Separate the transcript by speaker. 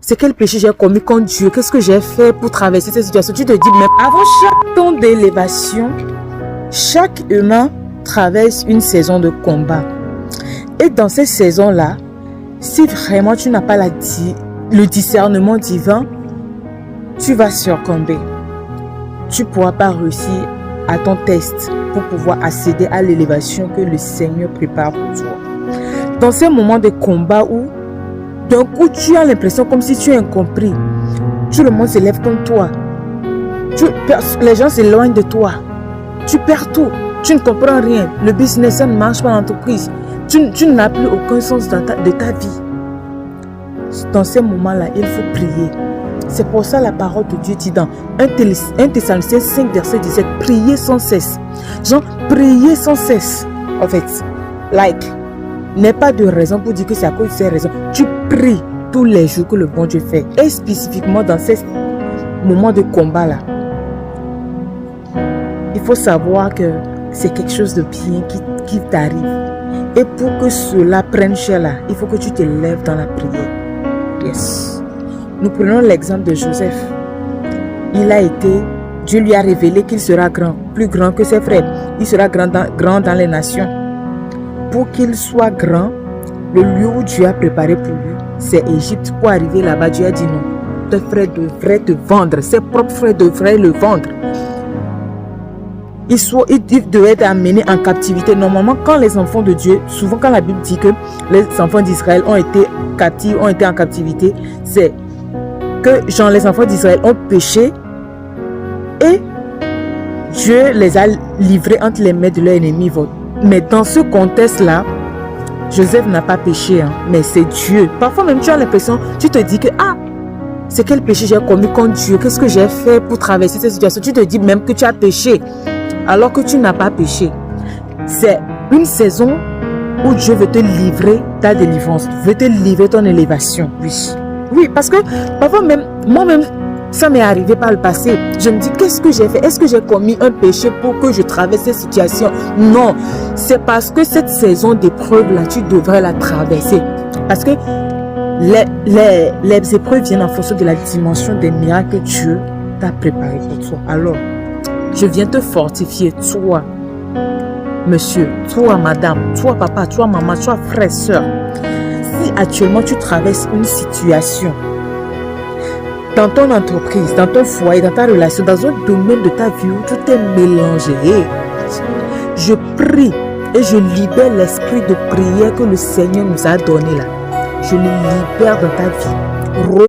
Speaker 1: c'est quel péché j'ai commis contre Dieu? Qu'est-ce que j'ai fait pour traverser cette situation? Tu te dis, même avant chaque temps d'élévation, chaque humain traverse une saison de combat. Et dans ces saisons-là, si vraiment tu n'as pas le discernement divin, tu vas succomber. Tu ne pourras pas réussir à ton test pour pouvoir accéder à l'élévation que le Seigneur prépare pour toi. Dans ces moments de combat où d'un coup tu as l'impression comme si tu es incompris, tout le monde se lève contre toi, les gens s'éloignent de toi, tu perds tout, tu ne comprends rien, le business ça ne marche pas dans l'entreprise, tu n'as plus aucun sens de ta vie. Dans ces moments-là, il faut prier. C'est pour ça la parole de Dieu dit dans 1 Thessaloniciens 5 verset 17, priez sans cesse. Genre, priez sans cesse. En fait, n'est pas de raison pour dire que c'est à cause de ces raisons. Tu pries tous les jours que le bon Dieu fait. Et spécifiquement dans ces moments de combat-là, il faut savoir que c'est quelque chose de bien qui t'arrive. Et pour que cela prenne cher là, il faut que tu te lèves dans la prière. Yes. Nous prenons l'exemple de Joseph. Dieu lui a révélé qu'il sera grand, plus grand que ses frères. Il sera grand dans les nations. Pour qu'il soit grand, le lieu où Dieu a préparé pour lui, c'est Égypte. Pour arriver là-bas, Dieu a dit non. Tes frères devraient te vendre. Ses propres frères devraient le vendre. Il devait être amené en captivité. Normalement, quand les enfants de Dieu, souvent quand la Bible dit que les enfants d'Israël ont été captifs, ont été en captivité, c'est que les enfants d'Israël ont péché et Dieu les a livrés entre les mains de leurs ennemis. Mais dans ce contexte-là, Joseph n'a pas péché, mais c'est Dieu. Parfois même tu as l'impression, tu te dis que c'est quel péché j'ai commis contre Dieu? Qu'est-ce que j'ai fait pour traverser cette situation? Tu te dis même que tu as péché alors que tu n'as pas péché. C'est une saison où Dieu veut te livrer ta délivrance, veut te livrer ton élévation. Oui, parce que parfois même, moi-même, ça m'est arrivé par le passé. Je me dis, qu'est-ce que j'ai fait? Est-ce que j'ai commis un péché pour que je traverse cette situation? Non, c'est parce que cette saison d'épreuve-là, tu devrais la traverser. Parce que les épreuves viennent en fonction de la dimension des miracles que Dieu t'a préparé pour toi. Alors, je viens te fortifier, toi, monsieur, toi, madame, toi, papa, toi, maman, toi, frère, soeur. Si actuellement tu traverses une situation dans ton entreprise, dans ton foyer, dans ta relation, dans un domaine de ta vie où tout est mélangé, je prie et je libère l'esprit de prière que le Seigneur nous a donné là. Je le libère dans ta vie.